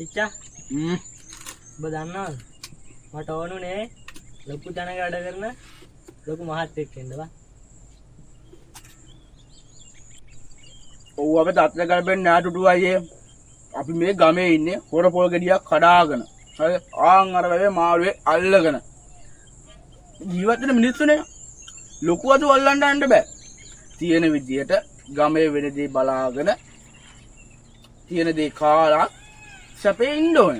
ඉච්චා ඔබ දන්නවද මට ඕනුනේ ලොකු තැනක වැඩ කරන ලොකු මහත්තයෙක් වෙන්න බා. ඔව් අපි තත්ත්ව කරපෙන්නේ නෑ ටුටු අයියේ. අපි මේ ගමේ ඉන්නේ හොර පොල් ගෙඩියක් කඩාගෙන. හරි ආන් අර වෙලේ මාළුවේ අල්ලගෙන. ජීවත් වෙන මිනිස්සුනේ ලොකු අතු අල්ලන්න යන්න බෑ. තියෙන විදියට ගමේ වෙන දේ බලාගෙන තියෙන දේ කාලා සැපේ ඉන්න ඕන.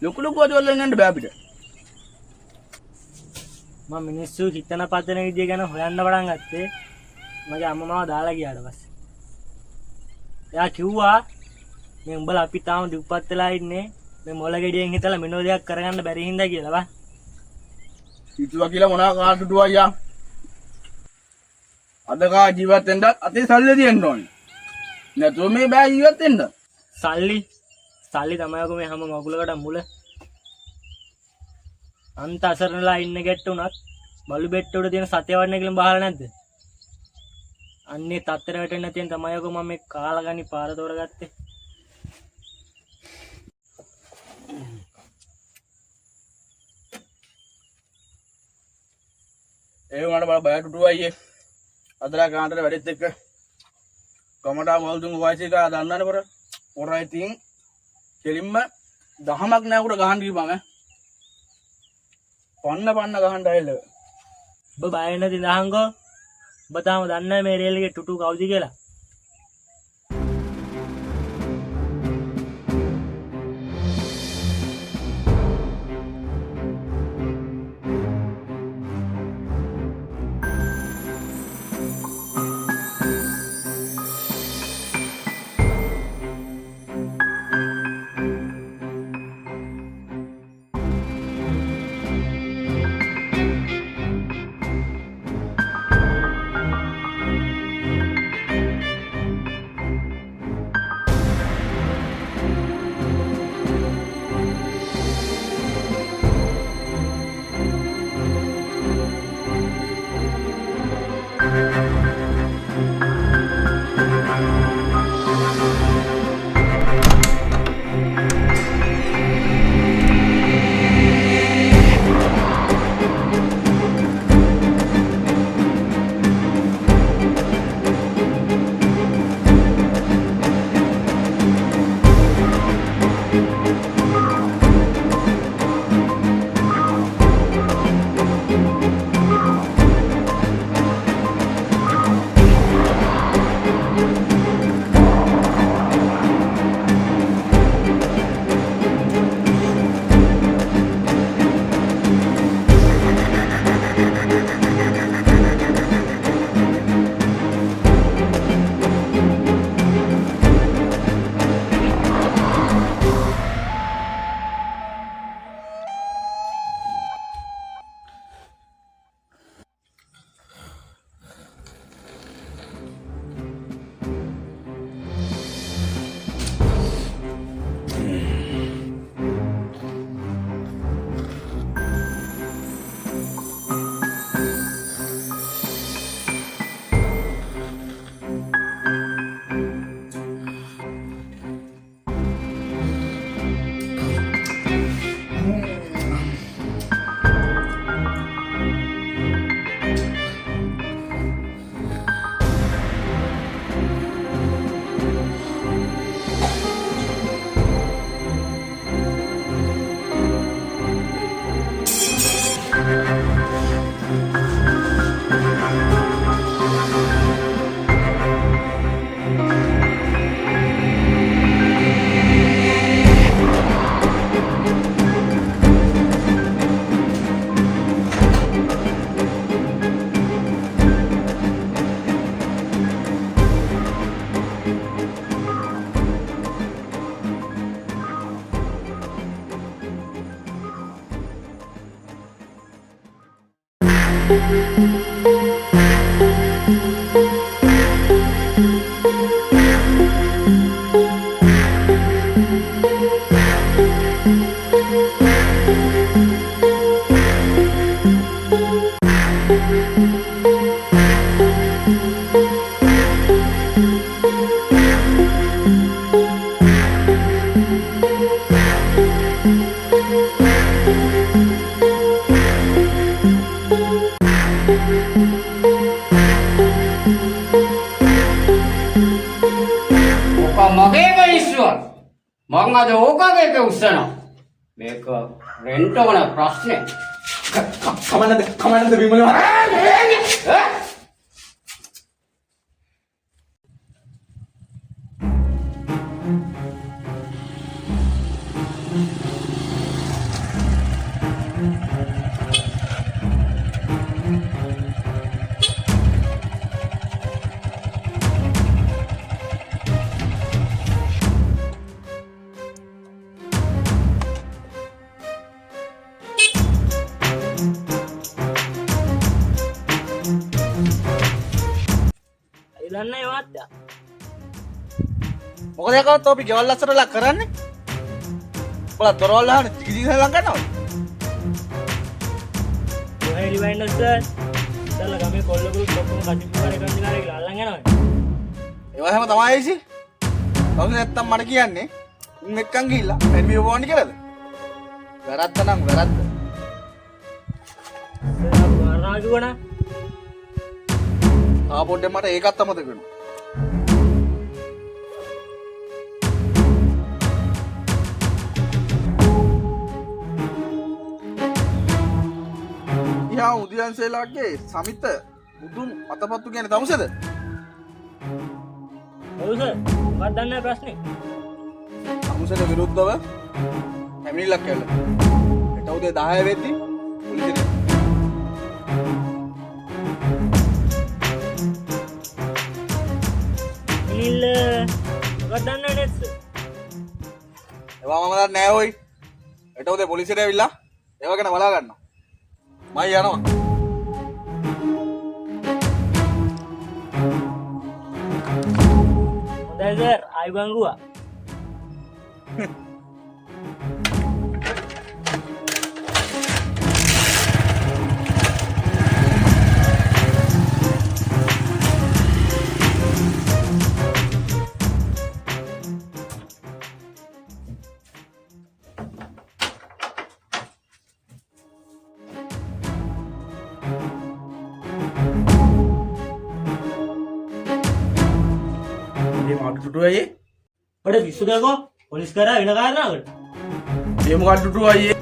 ලොකු අතු අල්ලන්න යන්න බෑ අපිට. මම මිනිස්සු හිතන පතන විදිය ගැන හොයන්න පටන් ගත්තේ මගේ අම්මා මාව දාලා ගියාට පස්සේ. එයා කිව්වා මේ උඹලා අපි තාම දුප්පත් වෙලා ඉන්නේ මේ මොළ ගෙඩියෙන් හිතලා මෙන්න දෙයක් කරගන්න බැරි හින්දා කියලා බා. හිතුවා කියලා මොනවා කාට ටුටු අයියා. අද කා ජීවත් වෙන්නත් අතේ සල්ලි තියෙන්න ඕනේ. නැතුව මේ බෑ ජීවත් වෙන්න. සල්ලි තමයි ඔක මේ හැම මගුලකට මුල. අන්ත අසරණලා ඉන්න ගැට්ට උනත් බලු බෙට්ට උඩ තියෙන සතේ වඩන කියලා බහලා නැද්ද? අන්නේ තත්තර වැටෙන්න නැතිනම් තමයි ඔක මම මේ කාලා ගනි පාර තෝරගත්තේ. ඒ වුණාට බල බය ටුටු අයියේ. අදලා කාන්ටට වැඩිත් එක්ක කමඩා වල්දුන් වයිස් එක දන්නවනේ පොර. පොරයි තින් කෙලින්ම දහමක් නෑ උඩ ගහන්න කිව්වම පන්න ගහන්න ඇවිල්ලා. ඔබ බය නැති දහංගෝ. ඔබ තාම දන්නේ නැහැ මේ රේල් එකේ ටුටු කවුද කියලා. මගේ මිනිස්සුන් මං අද ඕකගේ එක උස්සනවා. මේක රෙන්ට් වන ප්‍රශ්නේ. කමන්නද විමල ඉලන්න ඒවත් මොකද යකවත් අපි ගෙවල් අස්සරලා කරන්නේ ඔයාලා දොරවල් අහන ටික ලං ගන්නවා කොහෙලි වයින්ඩ් සර් ඉතල ගමේ කොල්ලකුත් ඔක්කොම කටිපු කරේ කරන් දිනාරේ කියලා අල්ලන් යනවා ඒවා හැම තමයි ඇයිසි කවුද නැත්තම් මට කියන්නේ උන් එක්කන් ගිහිල්ලා එන්නේ ඕවන්නේ කියලාද වැරද්ද නම් වැරද්ද සර් වරනා කිව්වනා ආපොඩ්ඩේ මට ඒකත් අමතක වෙනවා යා උදයන්සේලාගේ සමිත බුදුන් අතපත්තු කියන්නේ තමුසේද ඔව් සර් මම දන්නේ ප්‍රශ්නේ තමුසේට විරුද්ධව හැමිනිල්ලක් කළා හෙට උදේ 10 වෙද්දි පොලිසියට නිල් මොකක්ද දන්නේ නැත් සර් ඒවා මම දන්නේ නැහැ ඔයි හෙට උදේ පොලිසියට ඇවිල්ලා ඒව ගැන බලා ගන්නවා මම යනවා හොඳයි සර් ආයුබෝවන් ගුවා මාට ටුටු අයියේ ඔඩ පිස්සු දකෝ පොලිස් කරා වෙන කාරණාවකට ඒ මොකක්ද ටුටු අයියේ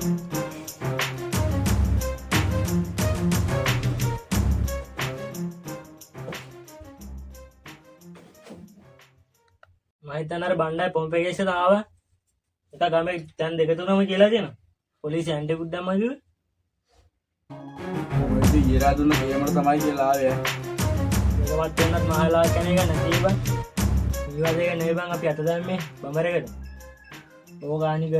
මම හිතන්නේ අර බණ්ඩායි පොම්පේ කේස් එක ආවා එක ගමේ දැන් දෙක තුනම කියලා දෙනවා පොලිසිය ඇන්ඩිකුත් දැම්මා කිව්වේ ඔය ඊරා දුන්න ගේමර තමයි කියලා ආවේ ඒකවත් වෙනත් මහලා කෙනෙක් නැති බං ඊවදේක නෙවෙයි බං අපි අත දැම්මේ බඹරේකට ඕගානික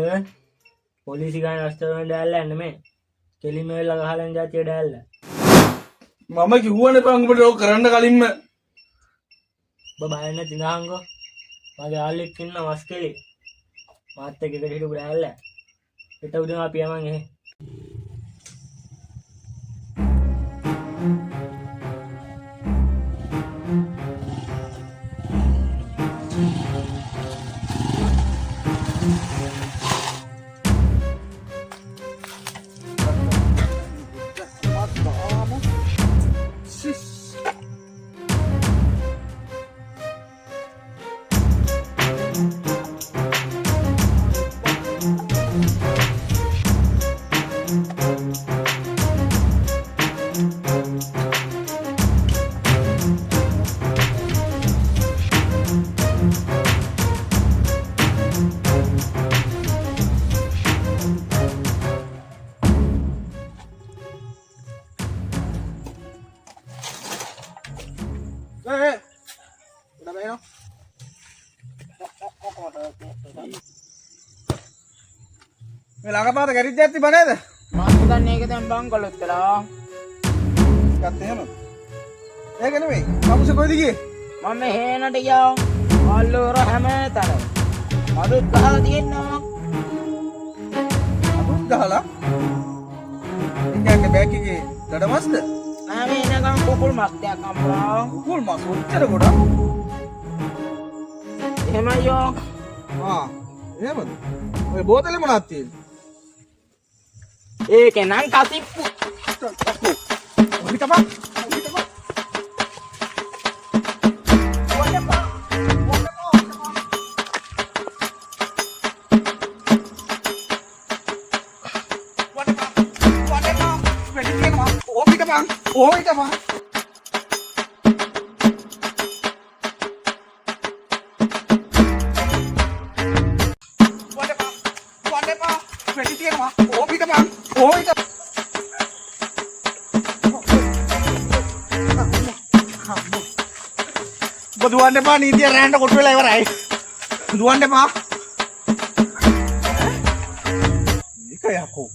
පොලිසි ගාන රස්තරන් ඩෑල්ලා යන්න මේ කෙලිම වෙලා ගහලන් જાතිය ඩෑල්ලා මම කිව්වනේ බං ඔබට ඕක කරන්න කලින්ම ඔබ බය නැති නාංගෝ මගේ ආල්ලෙක් ඉන්න වස්කෙලි මාත් එක්ක එකට හිටපු ඩෑල්ලා හෙට උදේම අපි යමන් එහෙ මේ ළඟපාත ගැරිද්දයක් තිබ්බ නේද? මම හිතන්නේ ඒක දැන් බංකොලොත්තරා. ගත්ත එහෙම. ඒක නෙමෙයි. කමුස කොයිද ගියේ? මම හේනට ගියා. අල්ලෝර හැමතැනම. මදුත් ගහලා තියෙනවා. අමුත් ගහලා? ඉන්නේ බෑග් එකේ දඩමස්ද? නෑ මේ එනකම් කුකුල් මස් ටිකක් අම්මලා. කුකුල් මස් ඔච්චර ගොඩක්. එහෙමයි. එහෙමද? ඔය බෝතලේ මොනවද තියෙන්නේ? ඒකේ නම් කසිප්පු. ඔහි තමා. ඕම හිටපන්. වඩපා වැඩි තියෙනවා. ඕම හිටපන්. ඕම හිටපන්. ඔබ දුවන්න එපා. නීතිය රැන්ට කොටු වෙලා ඉවරයි. දුවන්න එපා. මේක යකෝ.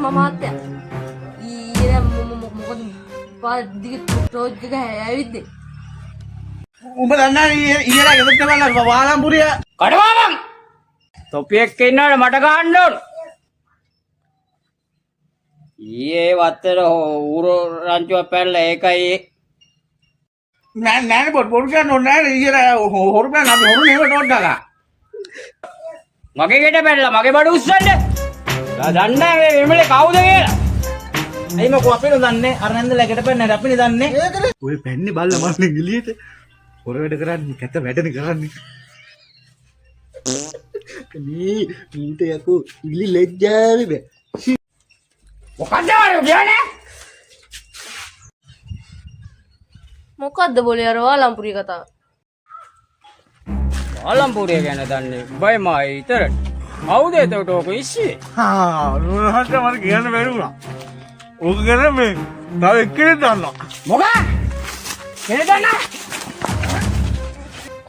මමාත්‍ය ඊයේ මොකද පාදික ටෝච් එක ඇවිද්දේ උඹ දන්නා ඊයලා ගෙදරට බලන්න වාලම්පුරිය කඩවාමන් තොපි එක්ක ඉන්නවට මට ගහන්න ඕන. ඊයේ වත්තර ඌරු රංචුවක් පැනලා ඒකයි නෑ නෑ බොරු කියන්න ඕනේ නෑ ඊයලා හොරු පැන අපි හොරු නෙවෙයි ටෝච් දාලා. මගේ ගෙට පැනලා මගේ බඩ උස්සන්න. දන්නේ නැහැ මේ විමලේ කවුද කියලා. ඇයි මකෝ අපි නොදන්නේ අර නැන්ද ලැගට පැන්නේ අපි නෙදන්නේ ඔය පැන්නේ බල්ලා මල්ලෙන් එළියට හොර වැඩ කරන්නේ කැත වැඩනේ කරන්නේ මේ ඊට යකෝ ඉලි ලැජ්ජාවේ බෑ මොකද කියන්නේ? මොකද්ද බෝලේ අර වාලම්පුරිය කතාව ආලම්පුරිය ගැන දන්නේ බයි මයි ඉතරට. කවුද එතකොට ඔක ඉස්සේ? නුනහට මට කියන්න බැරි වුණා ඕක ගැන මේ තව එක්කෙනෙක් දන්නවා මොකක්? කෙනෙක් දන්නා?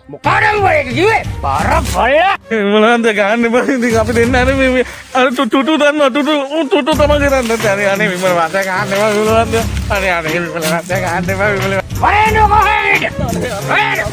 මොකද උඹ කිව්වේ? පාර බලලා. මොනවද ගන්න බෑ ඉතින් අපි දෙන්න අර මේ අර ටුටු දන්නවා ටුටු තමයි කරන්නේ අනේ අනේ විමල වාත ගන්න බෑ විමලවන්ද අනේ අනේ විමල වාත ගන්න බෑ විමල වරේනෝ කොහෙද? වරේනෝ.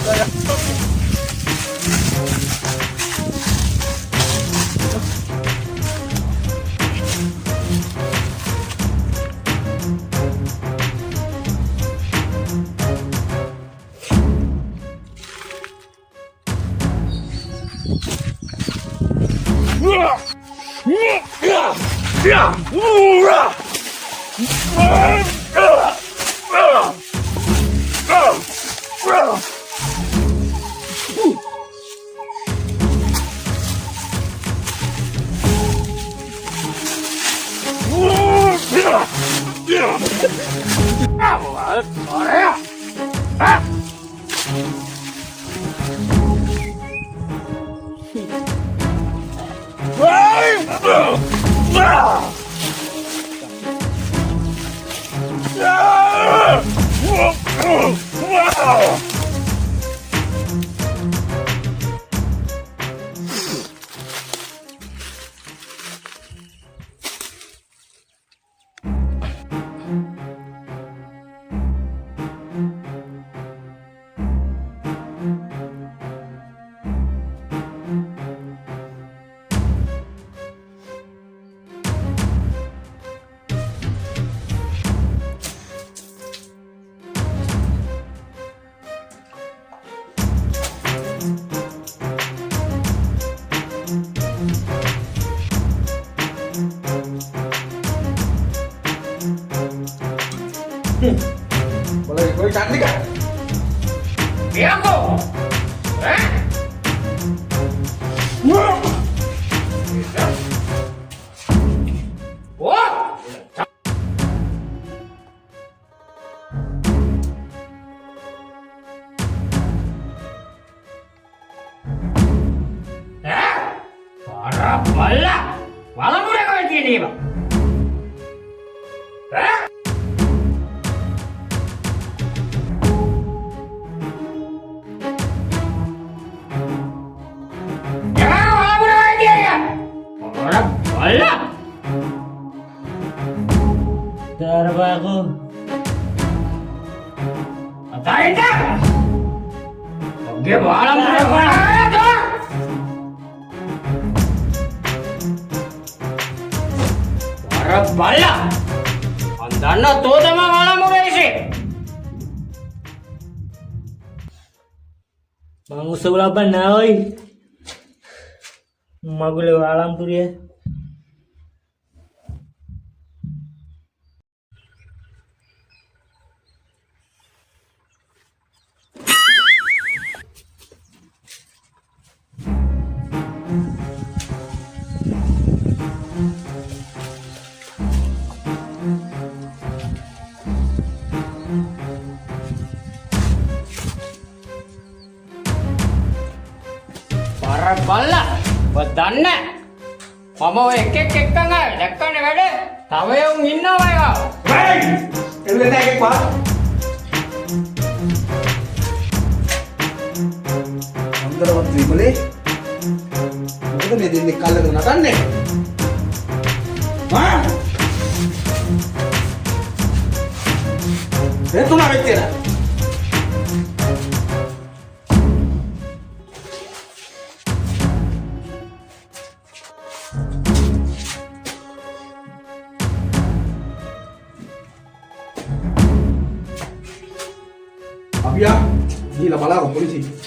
Boleh cantik kan? Iya kok. Wah. Para bala. Bala boleh kau ini, Pak. Jangan bala boleh kau ini ya. Para bala. Cara ba ako? Patayin na! Huwag mo alam na yung pangalan ito! Para bala! Handa na todo mga alam mo guys eh! Mga laban na, oy. Magulo alam po rin. Para bala! Badana! මම ඔය එකෙක් එක්කන් ආවේ දැක්කනේ වැඩ තව Yoon ඉන්නවා ඒවා Hey! Ini naik pak. Antara waktu boleh. Mungkin dia di kalah dengan kan nih. Hah? Itu nak betul. Abia, gila malah polisi.